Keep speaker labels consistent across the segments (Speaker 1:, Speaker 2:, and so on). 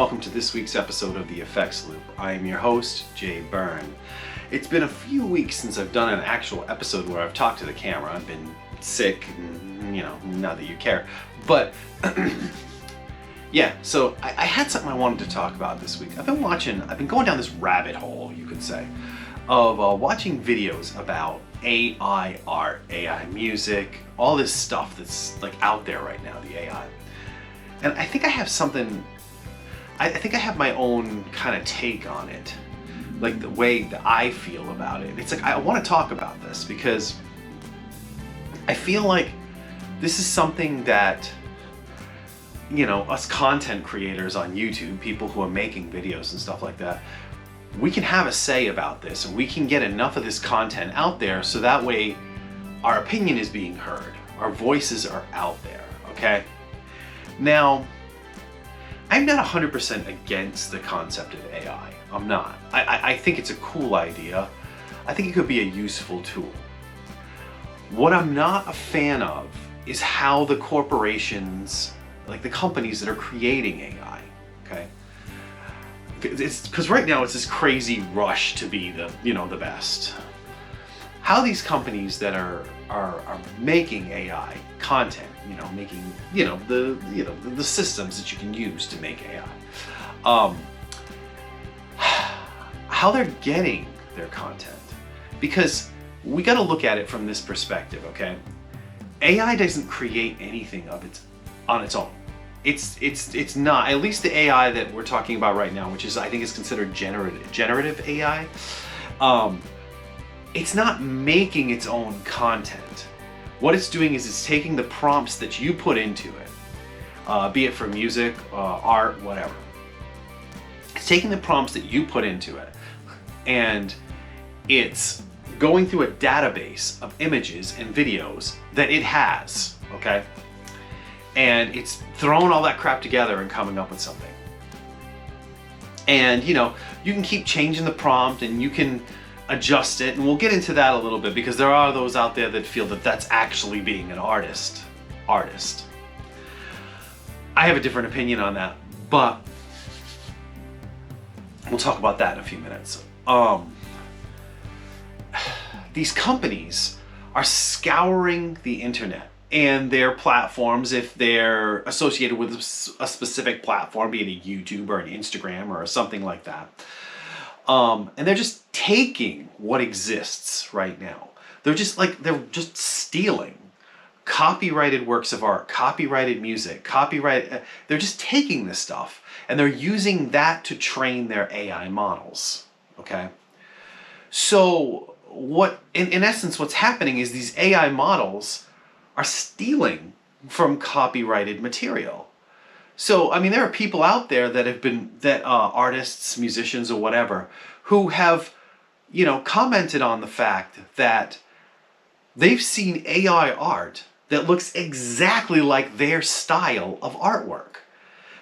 Speaker 1: welcome to this week's episode of The Effects Loop. I am your host, Jay Byrne. It's been a few weeks since I've done an actual episode where I've talked to the camera. I've been sick, not that you care. But, yeah, so I had something I wanted to talk about this week. I've been going down this rabbit hole, you could say, of watching videos about AI art, AI music, all this stuff that's like out there right now, the AI. And I think I have something, I think I have my own kind of take on it, like the way that I feel about it. It's like, I want to talk about this because I feel like this is something that, us content creators on YouTube, people who are making videos and stuff like that, we can have a say about this and we can get enough of this content out there so that way our opinion is being heard, our voices are out there, okay? Now, I'm not 100% against the concept of AI. I'm not. I think it's a cool idea. I think it could be a useful tool. What I'm not a fan of is how the corporations, like the companies that are creating AI, okay? Because right now it's this crazy rush to be the best. How these companies that are making AI content, making the systems that you can use to make AI, how they're getting their content, because we got to look at it from this perspective, okay? AI doesn't create anything on its own. It's not, at least the AI that we're talking about right now, which is I think is considered generative AI. It's not making its own content. What it's doing is it's taking the prompts that you put into it, be it for music, art, whatever. It's taking the prompts that you put into it, and it's going through a database of images and videos that it has, okay? And it's throwing all that crap together and coming up with something. And you can keep changing the prompt and you can adjust it, and we'll get into that a little bit because there are those out there that feel that that's actually being an artist. I have a different opinion on that, but we'll talk about that in a few minutes. These companies are scouring the internet and their platforms, if they're associated with a specific platform, be it a YouTube or an Instagram or something like that. And they're just taking what exists right now. They're just stealing copyrighted works of art, copyrighted music, they're just taking this stuff and they're using that to train their AI models, okay? So in essence, what's happening is these AI models are stealing from copyrighted material. So, there are people out there that artists, musicians, or whatever, who have, commented on the fact that they've seen AI art that looks exactly like their style of artwork,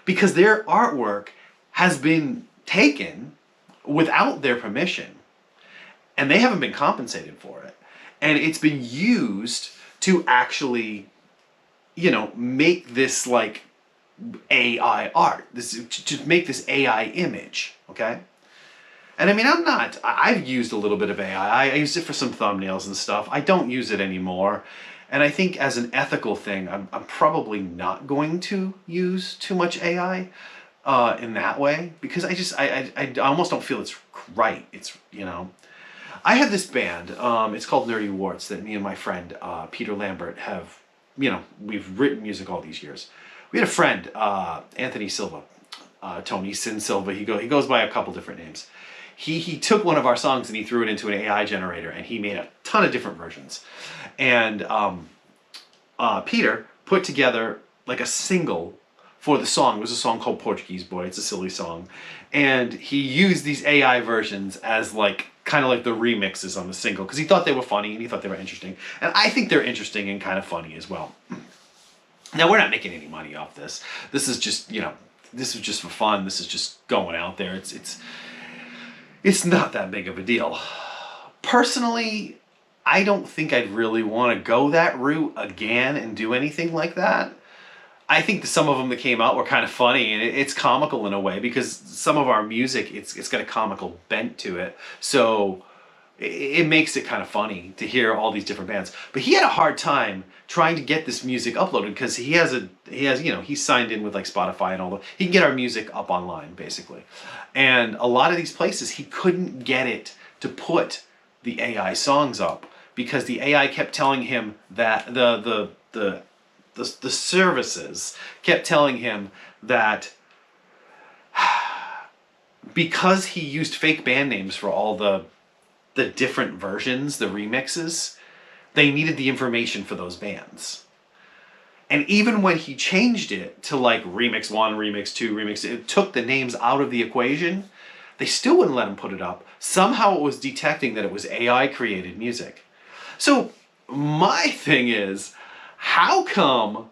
Speaker 1: because their artwork has been taken without their permission, and they haven't been compensated for it, and it's been used to actually, make this like AI art, to make this AI image, okay? And I've used a little bit of AI. I used it for some thumbnails and stuff. I don't use it anymore. And I think as an ethical thing, I'm probably not going to use too much AI in that way, because I almost don't feel it's right. It's, I have this band, it's called Nerdy Warts, that me and my friend, Peter Lambert, have, we've written music all these years. We had a friend, Anthony Silva, Tony Sin Silva, he goes by a couple different names. He took one of our songs and he threw it into an AI generator and he made a ton of different versions. And Peter put together like a single for the song. It was a song called Portuguese Boy. It's a silly song. And he used these AI versions as kind of like the remixes on the single, because he thought they were funny and he thought they were interesting. And I think they're interesting and kind of funny as well. Now, we're not making any money off this. This is just, this is just for fun. This is just going out there. It's not that big of a deal. Personally, I don't think I'd really want to go that route again and do anything like that. I think that some of them that came out were kind of funny, and it's comical in a way because some of our music, it's got a comical bent to it. So it makes it kind of funny to hear all these different bands. But he had a hard time trying to get this music uploaded because he has he's signed in with like Spotify and all that. He can get our music up online basically. And a lot of these places he couldn't get it to put the AI songs up because the AI kept telling him that the services kept telling him that because he used fake band names for all the different versions, the remixes, they needed the information for those bands. And even when he changed it to like remix 1, remix 2, remix, it took the names out of the equation, they still wouldn't let him put it up. Somehow it was detecting that it was AI created music. So my thing is, how come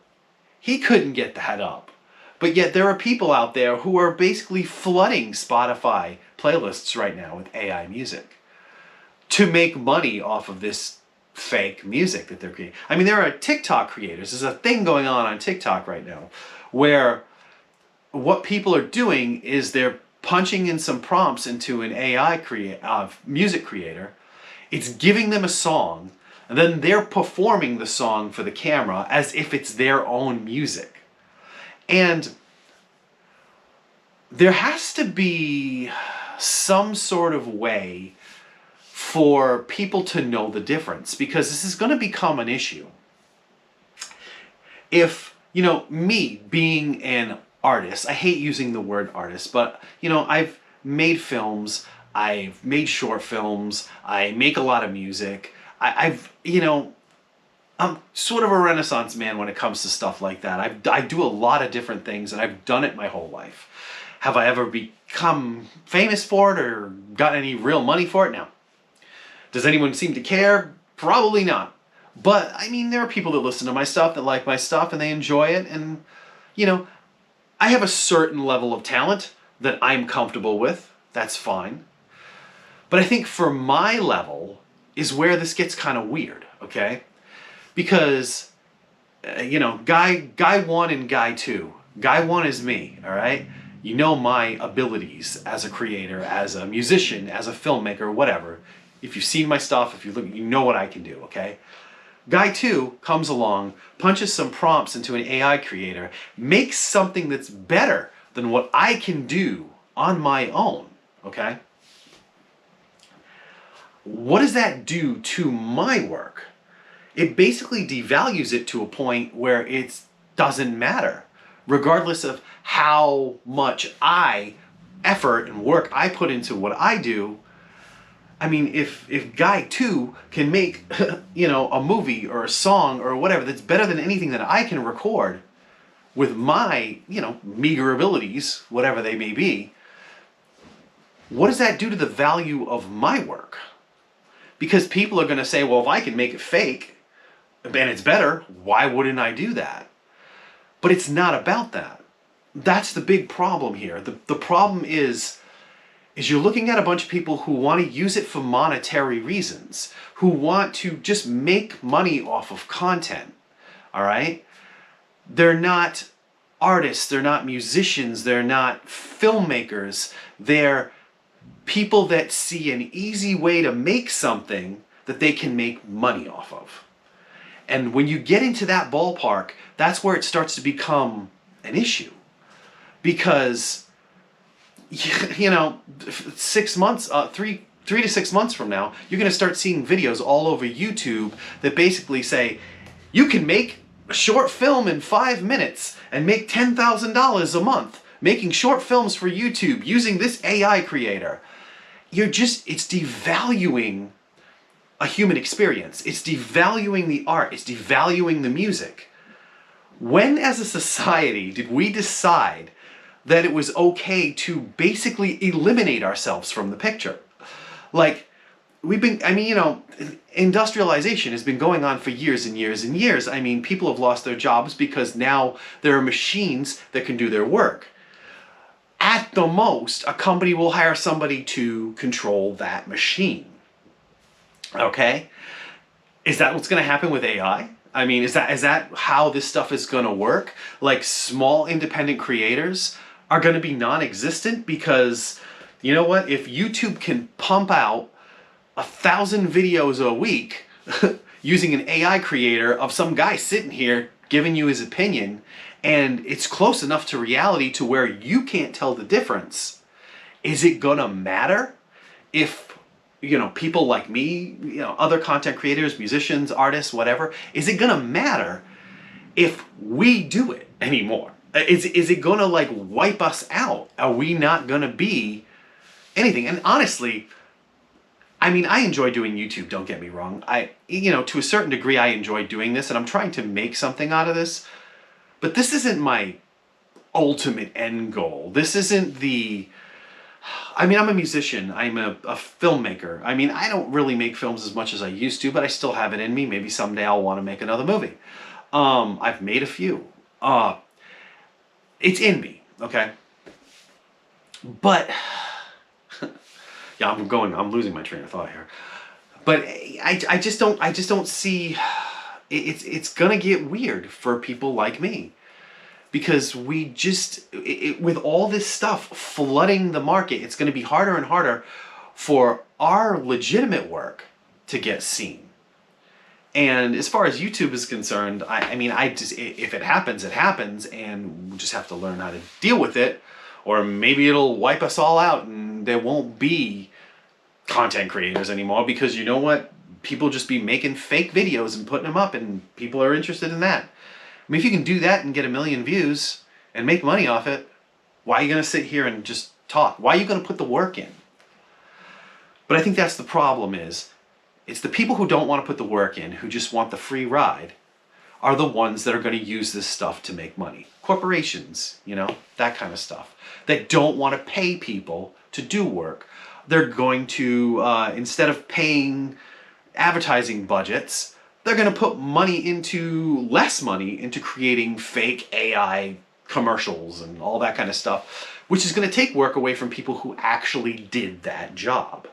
Speaker 1: he couldn't get that up? But yet there are people out there who are basically flooding Spotify playlists right now with AI music to make money off of this fake music that they're creating. I mean, there are TikTok creators. There's a thing going on TikTok right now where what people are doing is they're punching in some prompts into an AI music creator. It's giving them a song, and then they're performing the song for the camera as if it's their own music. And there has to be some sort of way for people to know the difference, because this is going to become an issue. If, me being an artist, I hate using the word artist, but, I've made films, I've made short films, I make a lot of music, I'm sort of a Renaissance man when it comes to stuff like that. I do a lot of different things, and I've done it my whole life. Have I ever become famous for it or got any real money for it? No. Does anyone seem to care? Probably not. But, I mean, there are people that listen to my stuff, that like my stuff, and they enjoy it. And, I have a certain level of talent that I'm comfortable with. That's fine. But I think for my level is where this gets kind of weird, okay? Because, guy 1 and guy 2. Guy 1 is me, all right? You know my abilities as a creator, as a musician, as a filmmaker, whatever. If you've seen my stuff, if you look, you know what I can do, okay? Guy 2 comes along, punches some prompts into an AI creator, makes something that's better than what I can do on my own, okay? What does that do to my work? It basically devalues it to a point where it doesn't matter, regardless of how much effort and work I put into what I do. I mean, if Guy 2 can make, a movie or a song or whatever that's better than anything that I can record with my, meager abilities, whatever they may be, what does that do to the value of my work? Because people are going to say, well, if I can make it fake and it's better, why wouldn't I do that? But it's not about that. That's the big problem here. The problem is you're looking at a bunch of people who want to use it for monetary reasons, who want to just make money off of content, all right? They're not artists, they're not musicians, they're not filmmakers, they're people that see an easy way to make something that they can make money off of. And when you get into that ballpark, that's where it starts to become an issue. Because 6 months, 3 to 6 months from now, you're going to start seeing videos all over YouTube that basically say, you can make a short film in 5 minutes and make $10,000 a month making short films for YouTube using this AI creator. It's devaluing a human experience. It's devaluing the art. It's devaluing the music. When as a society did we decide that it was okay to basically eliminate ourselves from the picture? Like, industrialization has been going on for years and years and years. I mean, people have lost their jobs because now there are machines that can do their work. At the most, a company will hire somebody to control that machine. Okay? Is that what's going to happen with AI? I mean, is that how this stuff is going to work? Like, small independent creators are going to be non-existent because, you know what? If YouTube can pump out 1,000 videos a week using an AI creator of some guy sitting here giving you his opinion, and it's close enough to reality to where you can't tell the difference, is it gonna matter if, people like me, other content creators, musicians, artists, whatever, is it gonna matter if we do it anymore? Is it gonna like wipe us out? Are we not gonna be anything? And honestly, I mean, I enjoy doing YouTube, don't get me wrong. To a certain degree, I enjoy doing this, and I'm trying to make something out of this. But this isn't my ultimate end goal. This isn't I'm a musician. I'm a filmmaker. I mean, I don't really make films as much as I used to, but I still have it in me. Maybe someday I'll want to make another movie. I've made a few. It's in me, okay? But... yeah, I'm losing my train of thought here. But I just don't see, it's gonna get weird for people like me. Because we with all this stuff flooding the market, it's gonna be harder and harder for our legitimate work to get seen. And as far as YouTube is concerned, if it happens, it happens, and we just have to learn how to deal with it. Or maybe it'll wipe us all out and there won't be content creators anymore, because you know what? People just be making fake videos and putting them up, and people are interested in that. I mean, if you can do that and get 1 million views and make money off it, why are you going to sit here and just talk? Why are you going to put the work in? But I think that's the problem it's the people who don't want to put the work in, who just want the free ride, are the ones that are going to use this stuff to make money. Corporations, that kind of stuff, that don't want to pay people to do work. They're going to, instead of paying advertising budgets, they're going to put less money into creating fake AI commercials and all that kind of stuff, which is going to take work away from people who actually did that job.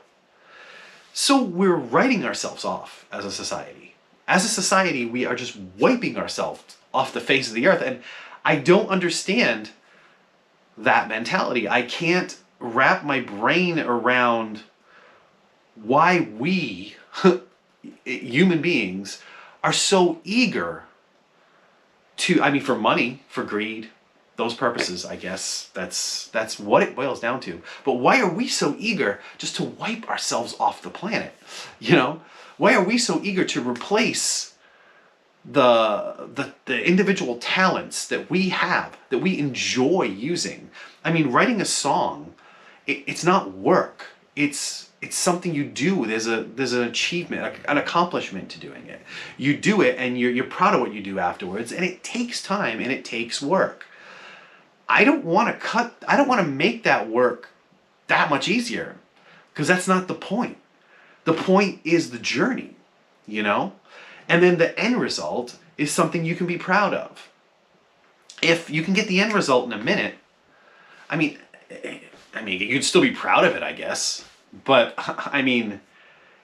Speaker 1: So we're writing ourselves off as a society. As a society, we are just wiping ourselves off the face of the earth. And I don't understand that mentality. I can't wrap my brain around why we, human beings, are so eager for money, for greed, those purposes, I guess. That's what it boils down to. But why are we so eager just to wipe ourselves off the planet? Why are we so eager to replace the individual talents that we have, that we enjoy using? I mean, writing a song, it's not work. It's something you do. There's an achievement, an accomplishment to doing it. You do it and you're proud of what you do afterwards, and it takes time and it takes work. I don't want to make that work that much easier, because that's not the point. The point is the journey, And then the end result is something you can be proud of. If you can get the end result in a minute, I mean, you'd still be proud of it, I guess. But,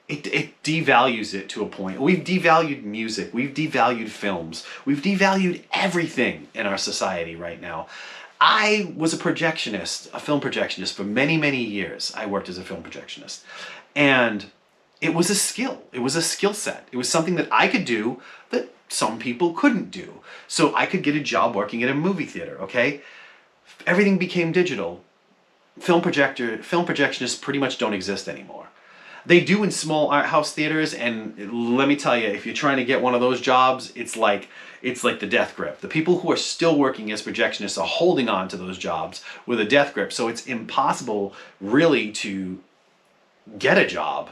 Speaker 1: it devalues it to a point. We've devalued music. We've devalued films. We've devalued everything in our society right now. I was a film projectionist for many, many years. I worked as a film projectionist. And it was a skill. It was a skill set. It was something that I could do that some people couldn't do. So I could get a job working at a movie theater, okay? Everything became digital. Film projectionists pretty much don't exist anymore. They do in small art house theaters, and let me tell you, if you're trying to get one of those jobs, it's like the death grip. The people who are still working as projectionists are holding on to those jobs with a death grip, so it's impossible really to get a job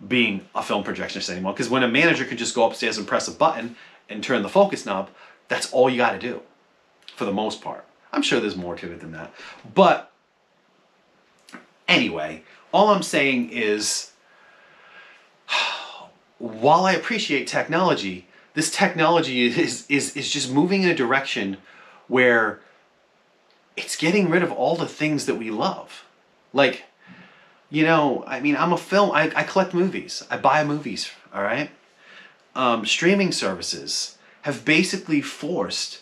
Speaker 1: being a film projectionist anymore, because when a manager can just go upstairs and press a button and turn the focus knob, that's all you got to do, for the most part. I'm sure there's more to it than that. But anyway, all I'm saying is, while I appreciate technology, this technology is just moving in a direction where it's getting rid of all the things that we love. Like, I collect movies. I buy movies, all right? Streaming services. have basically forced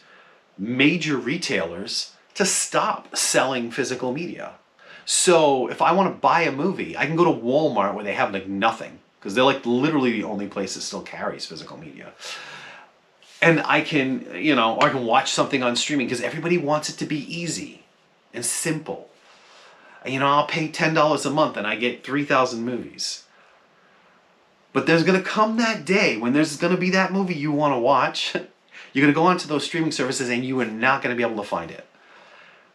Speaker 1: major retailers to stop selling physical media. So if I want to buy a movie, I can go to Walmart where they have like nothing, because they're like literally the only place that still carries physical media. And I can, or I can watch something on streaming because everybody wants it to be easy and simple. I'll pay $10 a month and I get 3,000 movies. But there's going to come that day when there's going to be that movie you want to watch. You're going to go onto those streaming services and you are not going to be able to find it.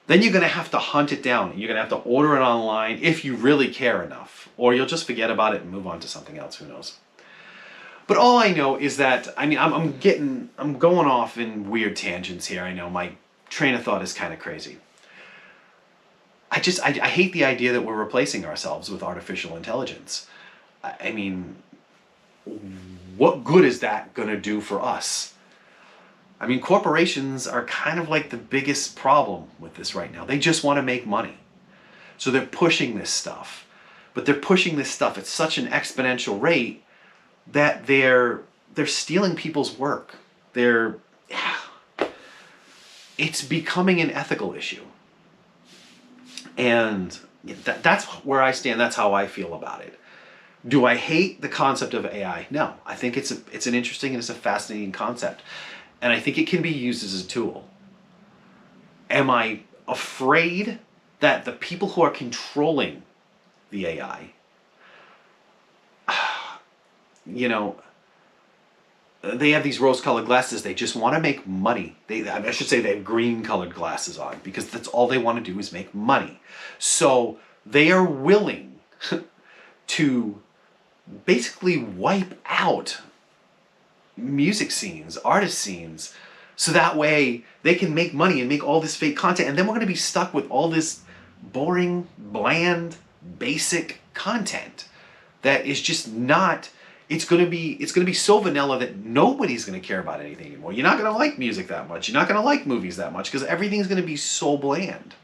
Speaker 1: Then you're going to have to hunt it down. You're going to have to order it online if you really care enough. Or you'll just forget about it and move on to something else. Who knows? But all I know is that, I'm going off in weird tangents here. I know my train of thought is kind of crazy. I hate the idea that we're replacing ourselves with artificial intelligence. What good is that going to do for us? Corporations are kind of like the biggest problem with this right now. They just want to make money. So they're pushing this stuff. But they're pushing this stuff at such an exponential rate that they're stealing people's work. It's becoming an ethical issue. And that's where I stand. That's how I feel about it. Do I hate the concept of AI? No. I think it's an interesting and it's a fascinating concept. And I think it can be used as a tool. Am I afraid that the people who are controlling the AI, they have these rose-colored glasses. They just want to make money. I should say they have green-colored glasses on because that's all they want to do is make money. So they are willing to basically wipe out music scenes, artist scenes, so that way they can make money and make all this fake content, and then we're going to be stuck with all this boring, bland, basic content that is just not. It's going to be so vanilla that nobody's going to care about anything anymore. You're not going to like music that much. You're not going to like movies that much because everything's going to be so bland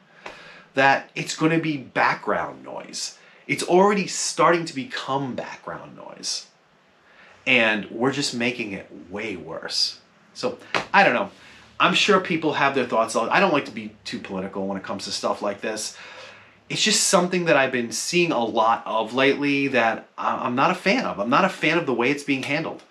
Speaker 1: that it's going to be background noise. It's already starting to become background noise. And we're just making it way worse. So, I don't know. I'm sure people have their thoughts. I don't like to be too political when it comes to stuff like this. It's just something that I've been seeing a lot of lately that I'm not a fan of. I'm not a fan of the way it's being handled.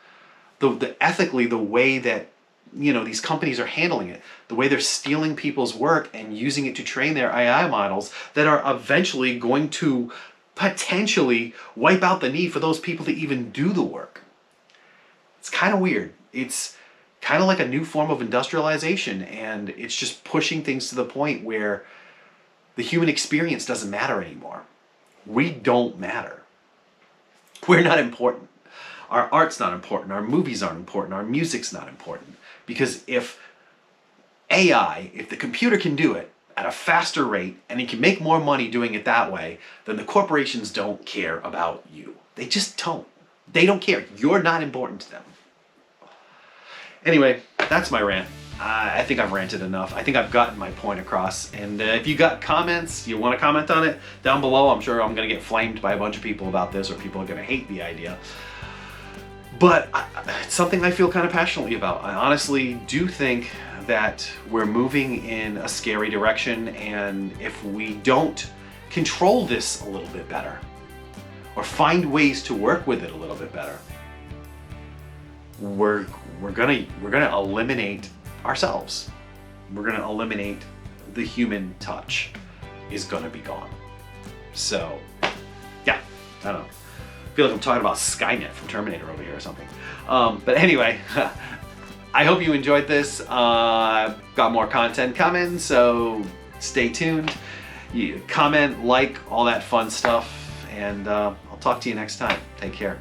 Speaker 1: Ethically, the way that these companies are handling it, the way they're stealing people's work and using it to train their AI models that are eventually going to potentially wipe out the need for those people to even do the work. It's kind of weird. It's kind of like a new form of industrialization, and it's just pushing things to the point where the human experience doesn't matter anymore. We don't matter. We're not important. Our art's not important. Our movies aren't important. Our music's not important. Because if the computer can do it at a faster rate and it can make more money doing it that way, then the corporations don't care about you. They just don't. They don't care. You're not important to them. Anyway, that's my rant. I think I've ranted enough. I think I've gotten my point across. And if you got comments, you want to comment on it, down below. I'm sure I'm going to get flamed by a bunch of people about this, or people are going to hate the idea. But it's something I feel kind of passionately about. I honestly do think that we're moving in a scary direction, and if we don't control this a little bit better, or find ways to work with it a little bit better, we're gonna eliminate ourselves. We're gonna eliminate the human touch. Is gonna be gone. So, yeah, I don't know. I feel like I'm talking about Skynet from Terminator over here or something. But anyway, I hope you enjoyed this. I've got more content coming, so stay tuned. You comment, like, all that fun stuff, and I'll talk to you next time. Take care.